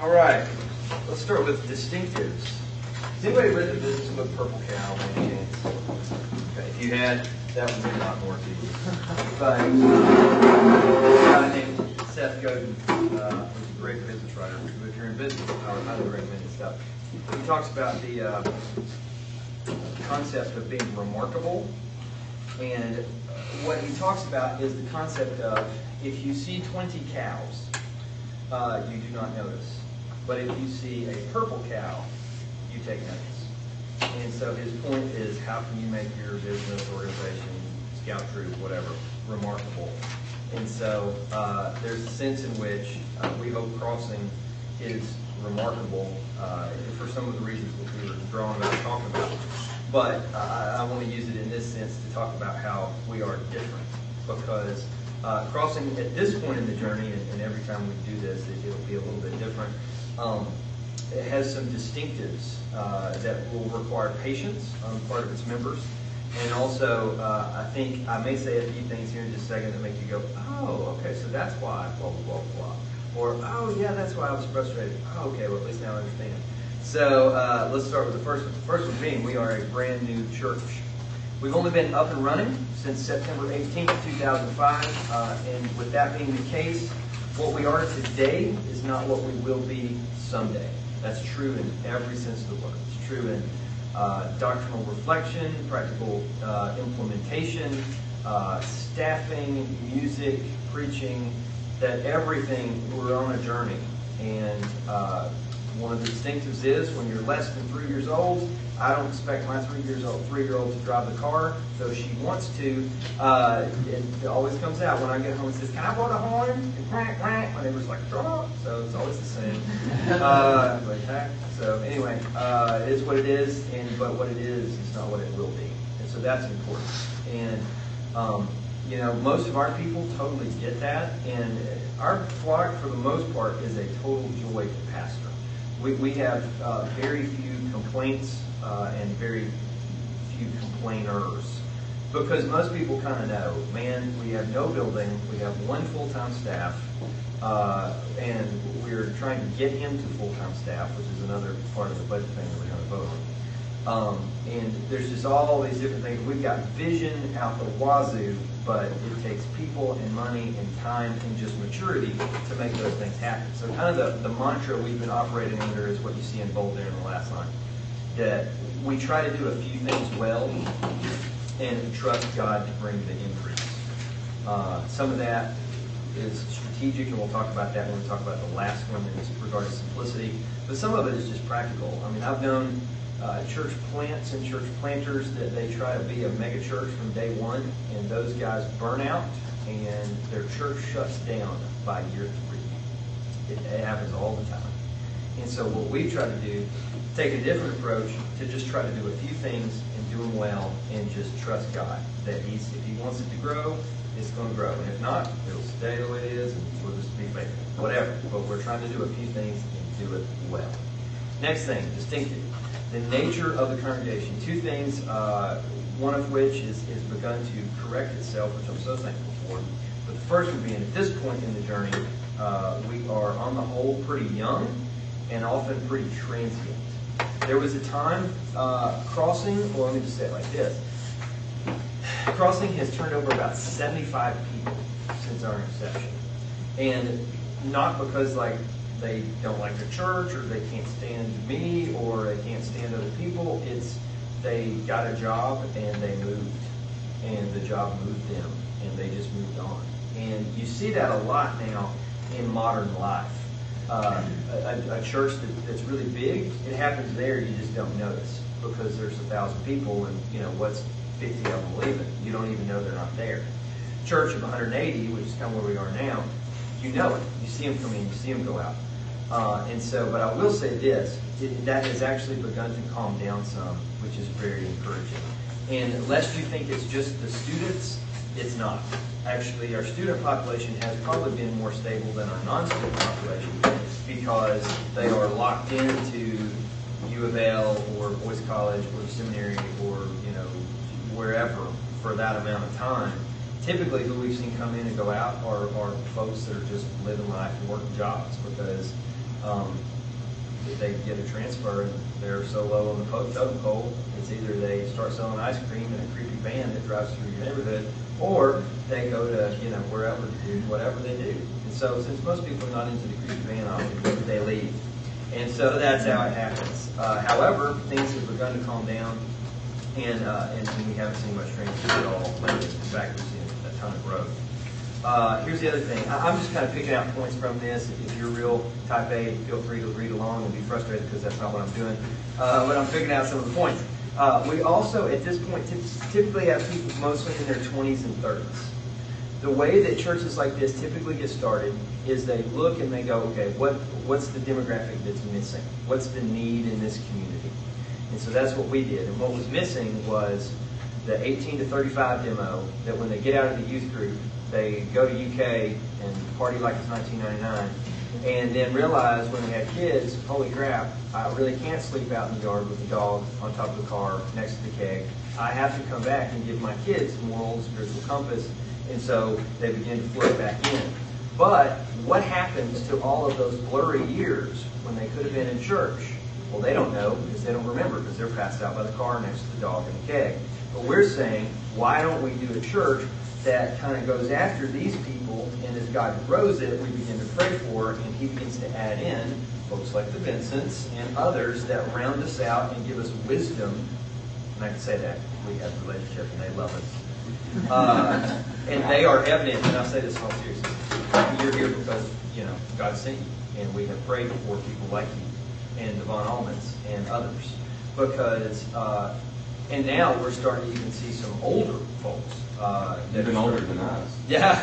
All right, let's start with distinctives. Has anybody read The Business of a Purple Cow by any chance? Okay, if you had, that would mean a lot more to you. But a guy named Seth Godin, who's a great business writer. If you're in business, I would highly recommend his stuff. He talks about the concept of being remarkable, and what he talks about is the concept of if you see 20 cows, you do not notice. But if you see a purple cow, you take notice. And so his point is, how can you make your business, organization, scout troop, whatever, remarkable? And so there's a sense in which we hope Crossing is remarkable for some of the reasons that we were drawing about talking about. But I want to use it in this sense to talk about how we are different. Because Crossing, at this point in the journey, and every time we do this, it'll be a little bit different, it has some distinctives that will require patience on the part of its members. And also, I think I may say a few things here in just a second that make you go, oh, okay, so that's why, blah, blah, blah, blah. Or, oh, yeah, that's why I was frustrated. Oh, okay, well, at least now I understand. So let's start with the first one. The first one being we are a brand new church. We've only been up and running since September 18th, 2005. And with that being the case, what we are today is not what we will be someday. That's true in every sense of the word. It's true in doctrinal reflection, practical implementation, staffing, music, preaching, that everything, we're on a journey. And one of the distinctives is when you're less than 3 years old, I don't expect my 3-year-old to drive the car, though she wants to. It always comes out when I get home and says, can I blow the horn? And my neighbor's like, draw. So it's always the same. Like, heck. So anyway, it is what it is, but what it is not what it will be. And so that's important. And you know, most of our people totally get that. And our flock, for the most part, is a total joy to pastor. We have very few complaints and very few complainers, because most people kind of know, man, we have no building, we have one full-time staff, and we're trying to get him to full-time staff, which is another part of the budget thing that we're going to vote on. And there's just all these different things. We've got vision out the wazoo, but it takes people and money and time and just maturity to make those things happen. So kind of the mantra we've been operating under is what you see in bold there in the last line, that we try to do a few things well and trust God to bring the increase. Some of that is strategic, and we'll talk about that when we talk about the last one in regard to simplicity. But some of it is just practical. I mean, I've known church plants and church planters that they try to be a mega church from day one, and those guys burn out and their church shuts down by year 3. It happens all the time. And so what we try to do, take a different approach to just try to do a few things and do them well and just trust God that if He wants it to grow, it's going to grow. And if not, it'll stay the way it is and we'll just be faithful. Whatever. But we're trying to do a few things and do it well. Next thing, distinctive. The nature of the congregation. 2 things, one of which is begun to correct itself, which I'm so thankful for. But the first one being, at this point in the journey, we are on the whole pretty young and often pretty transient. There was a time, Crossing, well, let me just say it like this. Crossing has turned over about 75 people since our inception. And not because they don't like the church or they can't stand me or they can't stand other people. It's they got a job and they moved. And the job moved them. And they just moved on. And you see that a lot now in modern life. A church that's really big, it happens there, you just don't notice because there's 1,000 people and, you know, what's 50 of them leaving? You don't even know they're not there. Church of 180, which is kind of where we are now, you know it. You see them come in, you see them go out. And so, but I will say this, that has actually begun to calm down some, which is very encouraging. And lest you think it's just the students, it's not. Actually, our student population has probably been more stable than our non-student population because they are locked into U of L or Boys College or seminary or, you know, wherever for that amount of time. Typically, who we've seen come in and go out are folks that are just living life and working jobs because if they get a transfer and they're so low on the totem pole, it's either they start selling ice cream in a creepy van that drives through your neighborhood, or they go to, wherever to do whatever they do. And so since most people are not into the creepy van option, they leave. And so that's how it happens. However, things have begun to calm down, and we haven't seen much transfer at all lately. In fact, we've seen a ton of growth. Here's the other thing. I'm just kind of picking out points from this. If you're real type A, feel free to read along and be frustrated because that's not what I'm doing. But I'm picking out some of the points. We also, at this point, typically have people mostly in their 20s and 30s. The way that churches like this typically get started is they look and they go, okay, what's the demographic that's missing? What's the need in this community? And so that's what we did. And what was missing was the 18 to 35 demo, that when they get out of the youth group, they go to UK and party like it's 1999, and then realize when they had kids, holy crap, I really can't sleep out in the yard with the dog on top of the car next to the keg. I have to come back and give my kids moral and spiritual compass. And so they begin to float back in. But what happens to all of those blurry years when they could have been in church? Well, they don't know because they don't remember because they're passed out by the car next to the dog and the keg. But we're saying, why don't we do a church that kind of goes after these people, and as God grows it, we begin to pray for, and He begins to add in folks like the Vincents and others that round us out and give us wisdom. And I can say that we have a relationship and they love us. And they are evident, and I say this all seriously. You're here because, God sent you, and we have prayed for people like you, and Devon Almonds, and others. Because, and now we're starting to even see some older folks. Even older than us. Yeah.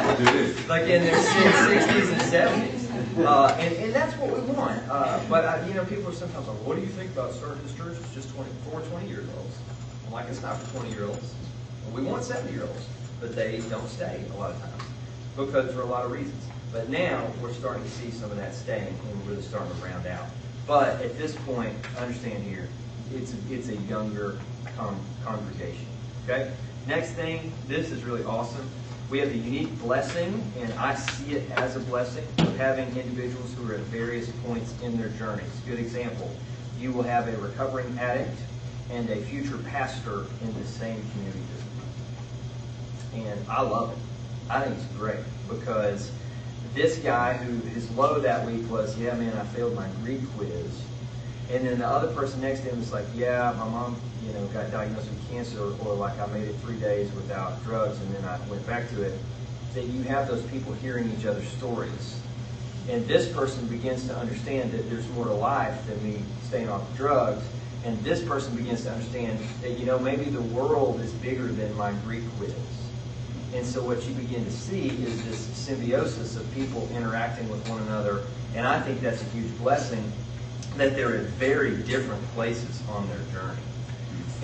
What like in their 60s and 70s. And that's what we want. But people are sometimes like, what do you think about starting this church? It's just 20-year-olds. I'm like, it's not for 20-year-olds. We want 70-year-olds, but they don't stay a lot of times because for a lot of reasons. But now we're starting to see some of that staying, and we're really starting to round out. But at this point, understand here, it's a younger congregation. Okay. Next thing, this is really awesome. We have the unique blessing, and I see it as a blessing, of having individuals who are at various points in their journeys. Good example, you will have a recovering addict and a future pastor in the same community. And I love it. I think it's great because this guy who his low that week was, yeah, man, I failed my Greek quiz. And then the other person next to him was like, yeah, my mom, got diagnosed with cancer, or like I made it 3 days without drugs and then I went back to it. That you have those people hearing each other's stories. And this person begins to understand that there's more to life than me staying off drugs. And this person begins to understand that, maybe the world is bigger than my Greek quiz. And so what you begin to see is this symbiosis of people interacting with one another. And I think that's a huge blessing, that they're at very different places on their journey.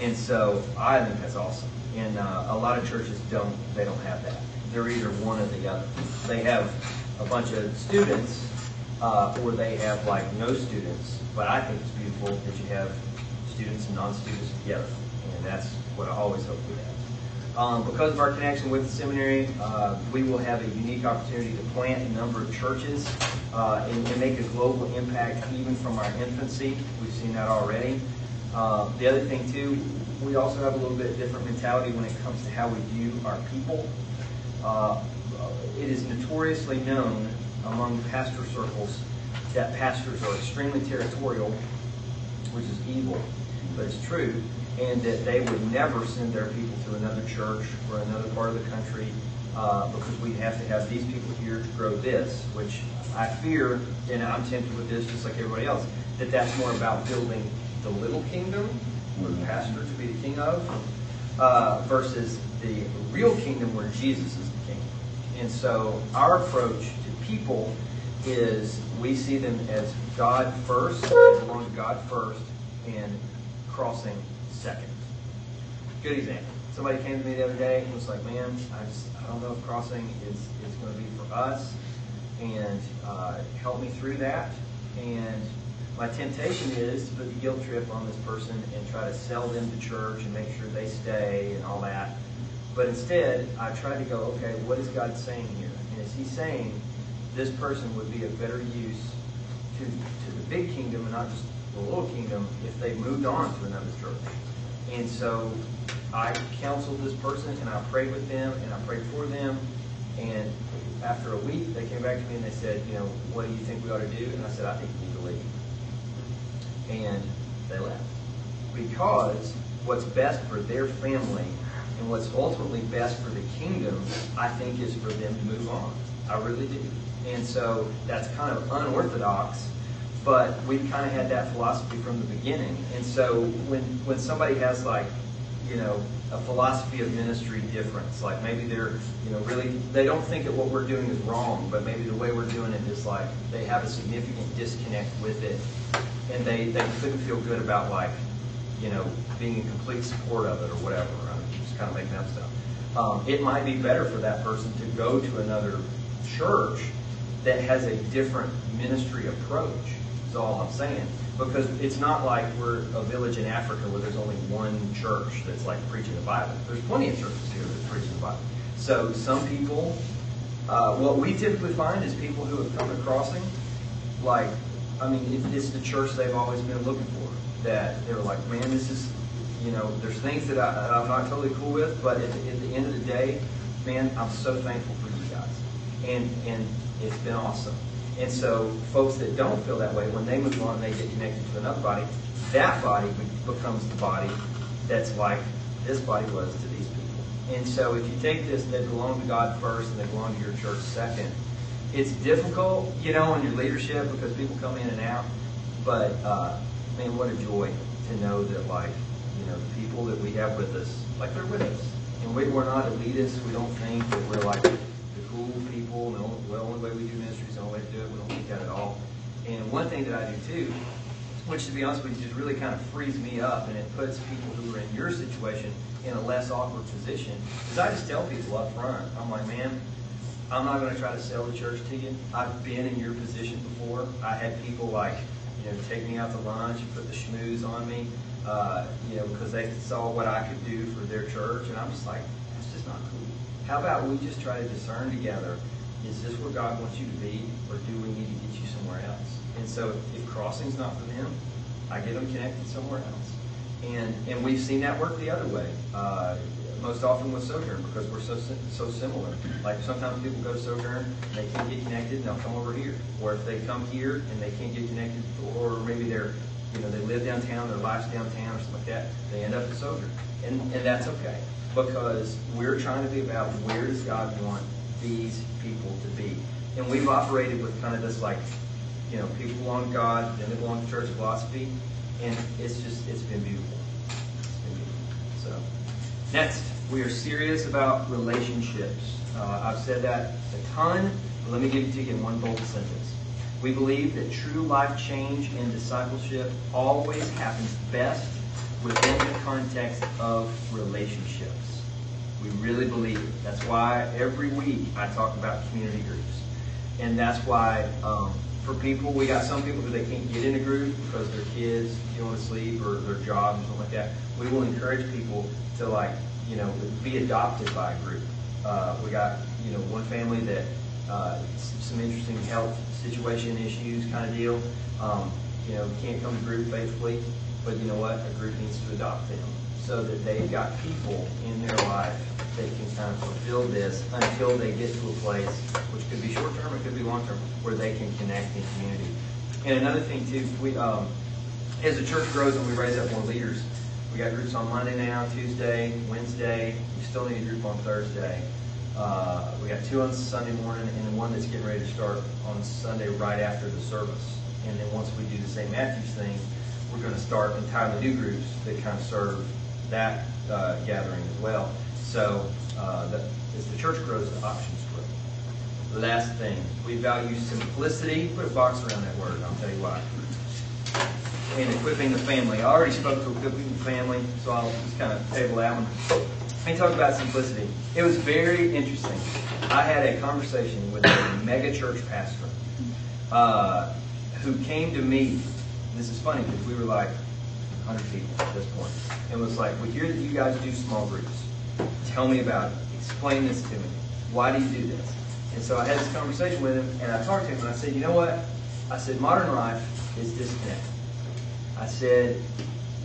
And so I think that's awesome. And a lot of churches don't have that. They're either one or the other. They have a bunch of students, or they have like no students. But I think it's beautiful that you have students and non-students together. And that's what I always hope we have. Because of our connection with the seminary, we will have a unique opportunity to plant a number of churches and make a global impact even from our infancy. We've seen that already. The other thing, too, we also have a little bit different mentality when it comes to how we view our people. It is notoriously known among pastor circles that pastors are extremely territorial, which is evil, but it's true, and that they would never send their people to another church or another part of the country because we have to have these people here to grow this, which I fear, and I'm tempted with this just like everybody else, that that's more about building the little kingdom, or the pastor to be the king of, versus the real kingdom where Jesus is the king. And so our approach to people is we see them as God first, they belong to God first, and crossing second. Good example. Somebody came to me the other day and was like, man, I don't know if crossing is going to be for us, and help me through that. And my temptation is to put the guilt trip on this person and try to sell them to church and make sure they stay and all that. But instead, I try to go, okay, what is God saying here? And is He saying this person would be of better use big kingdom and not just the little kingdom if they moved on to another church. And so I counseled this person, and I prayed with them, and I prayed for them. And after a week, they came back to me and they said, what do you think we ought to do? And I said, I think we need to leave. And they left. Because what's best for their family and what's ultimately best for the kingdom, I think, is for them to move on. I really do. And so that's kind of unorthodox, but we've kind of had that philosophy from the beginning. And so when somebody has a philosophy of ministry difference, like maybe they're, really, they don't think that what we're doing is wrong, but maybe the way we're doing it is like they have a significant disconnect with it, and they couldn't feel good about being in complete support of it or whatever. I'm just kind of making up stuff. It might be better for that person to go to another church that has a different ministry approach, is all I'm saying. Because it's not like we're a village in Africa where there's only one church that's like preaching the Bible. There's plenty of churches here that preach the Bible. So some people, what we typically find is people who have come to Crossing, it's the church they've always been looking for. That they were like, man, this is, there's things that I'm not totally cool with, but at the end of the day, man, I'm so thankful for you guys. And it's been awesome. And so folks that don't feel that way, when they move on and they get connected to another body, that body becomes the body that's like this body was to these people. And so if you take this, they belong to God first and they belong to your church second. It's difficult, in your leadership because people come in and out. But, man, what a joy to know that, the people that we have with us, they're with us. And we're not elitists. We don't think that we're the cool people. The only way we do ministry is the only way to do it. We don't think that at all. And one thing that I do too, which to be honest with you, just really kind of frees me up, and it puts people who are in your situation in a less awkward position, is I just tell people up front, I'm like, man, I'm not going to try to sell the church to you. I've been in your position before. I had people take me out to lunch and put the schmooze on me, because they saw what I could do for their church, and I'm just like, that's just not cool. How about we just try to discern together, is this where God wants you to be, or do we need to get you somewhere else? And so if Crossing's not for them, I get them connected somewhere else. And we've seen that work the other way, most often with Sojourn, because we're so similar. Sometimes people go to Sojourn, and they can't get connected, and they'll come over here. Or if they come here and they can't get connected, or maybe they live downtown, their life's downtown, or something like that, they end up at Sojourn. And that's okay, because we're trying to be about where does God want these people to be. And we've operated with kind of this people belong to God, then they belong to church philosophy, and it's been beautiful. It's been beautiful. So, next, we are serious about relationships. I've said that a ton, but let me give it to you in one bold sentence. We believe that true life change and discipleship always happens best within the context of relationships. We really believe it. That's why every week I talk about community groups. And that's why for people, we got some people who they can't get in a group because their kids going to sleep or their job or something like that. We will encourage people to be adopted by a group. We got one family that some interesting health situation issues kind of deal. Can't come to group faithfully, but you know what? A group needs to adopt them so that they've got people in their life that can kind of fulfill this until they get to a place, which could be short term, it could be long term, where they can connect in community. And another thing too, we as the church grows and we raise up more leaders, we got groups on Monday now, Tuesday, Wednesday. We still need a group on Thursday. We got 2 on Sunday morning, and then one that's getting ready to start on Sunday right after the service. And then once we do the St. Matthew's thing, we're going to start entirely new groups that kind of serve that gathering as well. So as the church grows, the options grow. Last thing, we value simplicity. Put a box around that word, I'll tell you why. And equipping the family. I already spoke to equipping the family, so I'll just kind of table that one. Let me talk about simplicity. It was very interesting. I had a conversation with a mega church pastor who came to me. This is funny because we were 100 people at this point. And was like, we hear that you guys do small groups. Tell me about it. Explain this to me. Why do you do this? And so I had this conversation with him, and I talked to him, and I said, you know what? I said, modern life is disconnect. I said,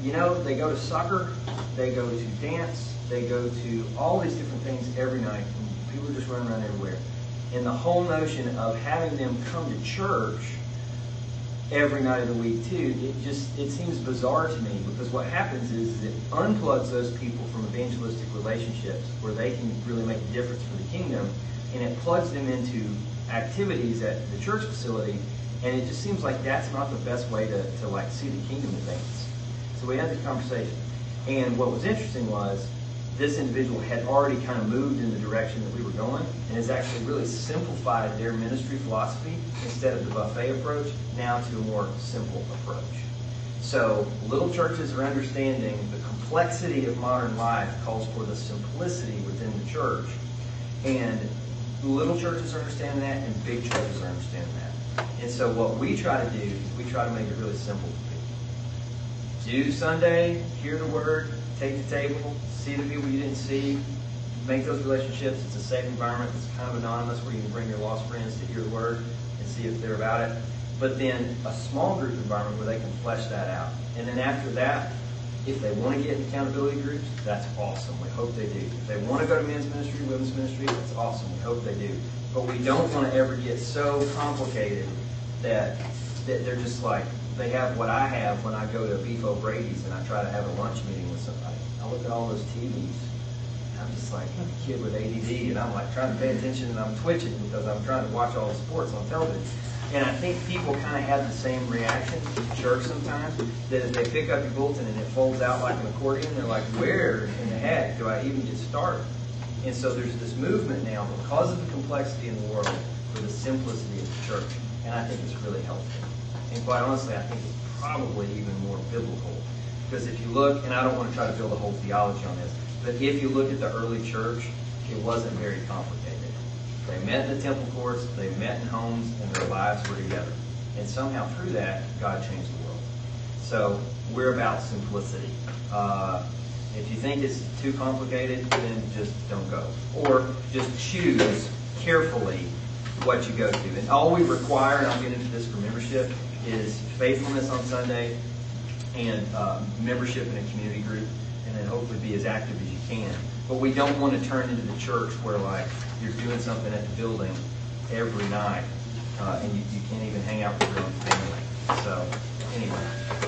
you know, they go to soccer, they go to dance, they go to all these different things every night, and people are just running around everywhere. And the whole notion of having them come to church every night of the week too, it seems bizarre to me, because what happens is it unplugs those people from evangelistic relationships where they can really make a difference for the kingdom, and it plugs them into activities at the church facility, and it just seems like that's not the best way to like see the kingdom advance. So we had the conversation, and what was interesting was this individual had already kind of moved in the direction that we were going, and has actually really simplified their ministry philosophy. Instead of the buffet approach, now to a more simple approach. So little churches are understanding the complexity of modern life calls for the simplicity within the church, and little churches are understanding that, and big churches are understanding that. And so what we try to do is we try to make it really simple for people. Do Sunday, hear the word, take the table, see the people you didn't see, make those relationships. It's a safe environment. It's kind of anonymous where you can bring your lost friends to hear the word and see if they're about it. But then a small group environment where they can flesh that out. And then after that, if they want to get in accountability groups, that's awesome. We hope they do. If they want to go to men's ministry, women's ministry, that's awesome. We hope they do. But we don't want to ever get so complicated that they're just like, they have what I have when I go to Beef O'Brady's and I try to have a lunch meeting with somebody. I look at all those TVs, and I'm just like a kid with ADD, and I'm like trying to pay attention, and I'm twitching because I'm trying to watch all the sports on television. And I think people kind of have the same reaction to church sometimes, that if they pick up your bulletin and it folds out like an accordion, they're like, where in the heck do I even get started? And so there's this movement now, because of the complexity in the world, for the simplicity of the church. And I think it's really helpful. And quite honestly, I think it's probably even more biblical. Because if you look, and I don't want to try to build a whole theology on this, but if you look at the early church, it wasn't very complicated. They met in the temple courts, they met in homes, and their lives were together. And somehow through that, God changed the world. So we're about simplicity. If you think it's too complicated, then just don't go. Or just choose carefully what you go to. And all we require, and I'll get into this for membership, is faithfulness on Sunday and membership in a community group, and then hopefully be as active as you can. But we don't want to turn into the church where like you're doing something at the building every night, and you can't even hang out with your own family. So anyway.